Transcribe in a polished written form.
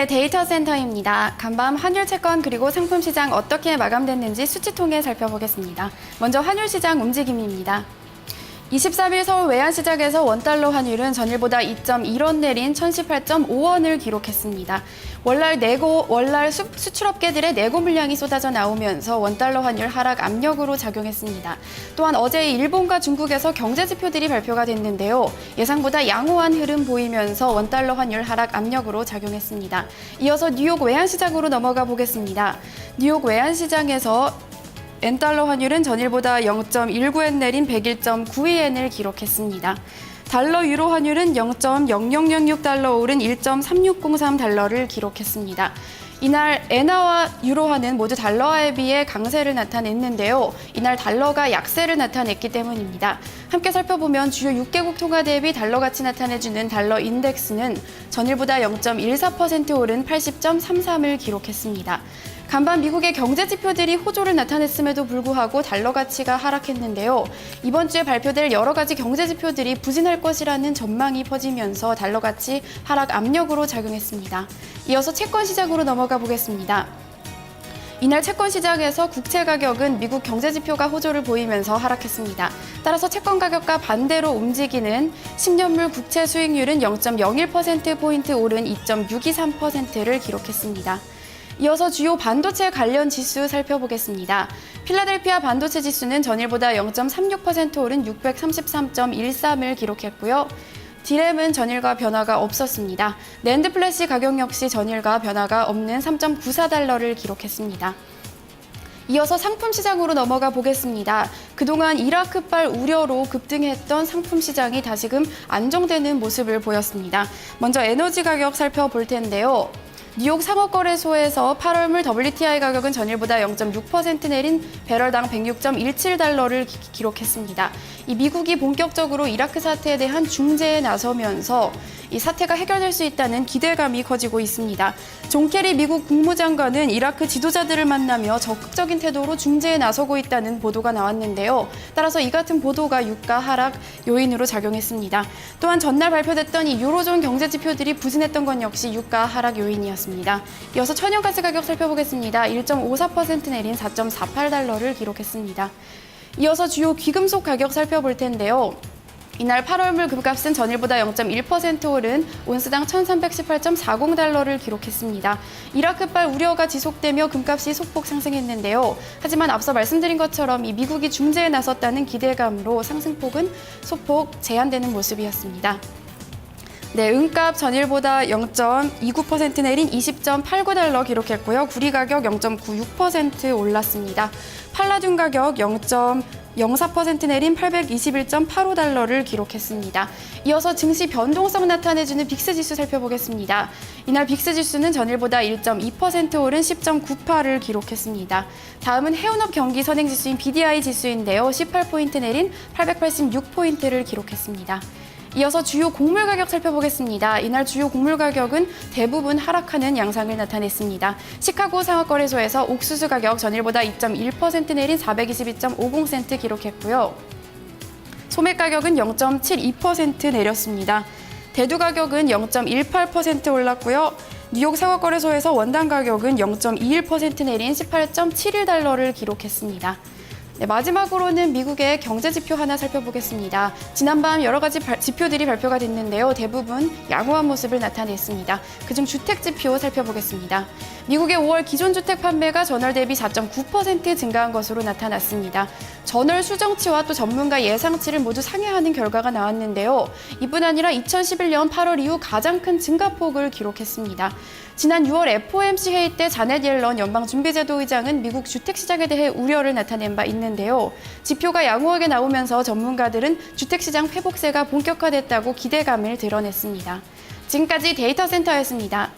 네, 데이터 센터입니다. 간밤 환율 채권 그리고 상품 시장 어떻게 마감됐는지 수치 통해 살펴보겠습니다. 먼저 환율 시장 움직임입니다. 23일 서울 외환시장에서 원달러 환율은 전일보다 2.1원 내린 1018.5원을 기록했습니다. 월날 수출업계들의 내고 물량이 쏟아져 나오면서 원달러 환율 하락 압력으로 작용했습니다. 또한 어제 일본과 중국에서 경제 지표들이 발표가 됐는데요. 예상보다 양호한 흐름 보이면서 원달러 환율 하락 압력으로 작용했습니다. 이어서 뉴욕 외환시장으로 넘어가 보겠습니다. 뉴욕 외환시장에서 엔달러 환율은 전일보다 0.19엔 내린 101.92엔을 기록했습니다. 달러 유로 환율은 0.0006달러 오른 1.3603달러를 기록했습니다. 이날 엔화와 유로화는 모두 달러화에 비해 강세를 나타냈는데요. 이날 달러가 약세를 나타냈기 때문입니다. 함께 살펴보면 주요 6개국 통화 대비 달러 가치 나타내주는 달러 인덱스는 전일보다 0.14% 오른 80.33을 기록했습니다. 간밤 미국의 경제 지표들이 호조를 나타냈음에도 불구하고 달러 가치가 하락했는데요. 이번 주에 발표될 여러 가지 경제 지표들이 부진할 것이라는 전망이 퍼지면서 달러 가치 하락 압력으로 작용했습니다. 이어서 채권 시장으로 넘어가 보겠습니다. 이날 채권 시장에서 국채 가격은 미국 경제 지표가 호조를 보이면서 하락했습니다. 따라서 채권 가격과 반대로 움직이는 10년물 국채 수익률은 0.01%포인트 오른 2.623%를 기록했습니다. 이어서 주요 반도체 관련 지수 살펴보겠습니다. 필라델피아 반도체 지수는 전일보다 0.36% 오른 633.13을 기록했고요. 디램은 전일과 변화가 없었습니다. 낸드 플래시 가격 역시 전일과 변화가 없는 3.94달러를 기록했습니다. 이어서 상품 시장으로 넘어가 보겠습니다. 그동안 이라크발 우려로 급등했던 상품 시장이 다시금 안정되는 모습을 보였습니다. 먼저 에너지 가격 살펴볼 텐데요. 뉴욕 상업거래소에서 8월물 WTI 가격은 전일보다 0.6% 내린 배럴당 106.17달러를 기록했습니다. 이 미국이 본격적으로 이라크 사태에 대한 중재에 나서면서 이 사태가 해결될 수 있다는 기대감이 커지고 있습니다. 존 케리 미국 국무장관은 이라크 지도자들을 만나며 적극적인 태도로 중재에 나서고 있다는 보도가 나왔는데요. 따라서 이 같은 보도가 유가 하락 요인으로 작용했습니다. 또한 전날 발표됐던 이 유로존 경제 지표들이 부진했던 건 역시 유가 하락 요인이었습니다. 이어서 천연가스 가격 살펴보겠습니다. 1.54% 내린 4.48달러를 기록했습니다. 이어서 주요 귀금속 가격 살펴볼 텐데요. 이날 8월물 금값은 전일보다 0.1% 오른 온스당 1,318.40달러를 기록했습니다. 이라크발 우려가 지속되며 금값이 소폭 상승했는데요. 하지만 앞서 말씀드린 것처럼 이 미국이 중재에 나섰다는 기대감으로 상승폭은 소폭 제한되는 모습이었습니다. 네, 은값 전일보다 0.29% 내린 20.89달러 기록했고요. 구리 가격 0.96% 올랐습니다. 팔라듐 가격 0.04% 내린 821.85달러를 기록했습니다. 이어서 증시 변동성 나타내주는 빅스 지수 살펴보겠습니다. 이날 빅스 지수는 전일보다 1.2% 오른 10.98을 기록했습니다. 다음은 해운업 경기 선행 지수인 BDI 지수인데요. 18포인트 내린 886포인트를 기록했습니다. 이어서 주요 곡물 가격 살펴보겠습니다. 이날 주요 곡물 가격은 대부분 하락하는 양상을 나타냈습니다. 시카고 상업거래소에서 옥수수 가격 전일보다 2.1% 내린 422.50센트 기록했고요. 소매 가격은 0.72% 내렸습니다. 대두 가격은 0.18% 올랐고요. 뉴욕 상업거래소에서 원당 가격은 0.21% 내린 18.71달러를 기록했습니다. 네, 마지막으로는 미국의 경제 지표 하나 살펴보겠습니다. 지난밤 여러 가지 지표들이 발표가 됐는데요. 대부분 양호한 모습을 나타냈습니다. 그중 주택 지표 살펴보겠습니다. 미국의 5월 기존 주택 판매가 전월 대비 4.9% 증가한 것으로 나타났습니다. 전월 수정치와 또 전문가 예상치를 모두 상회하는 결과가 나왔는데요. 이뿐 아니라 2011년 8월 이후 가장 큰 증가폭을 기록했습니다. 지난 6월 FOMC 회의 때 자넷 옐런 연방준비제도 의장은 미국 주택시장에 대해 우려를 나타낸 바 있는데요. 지표가 양호하게 나오면서 전문가들은 주택시장 회복세가 본격화됐다고 기대감을 드러냈습니다. 지금까지 데이터 센터였습니다.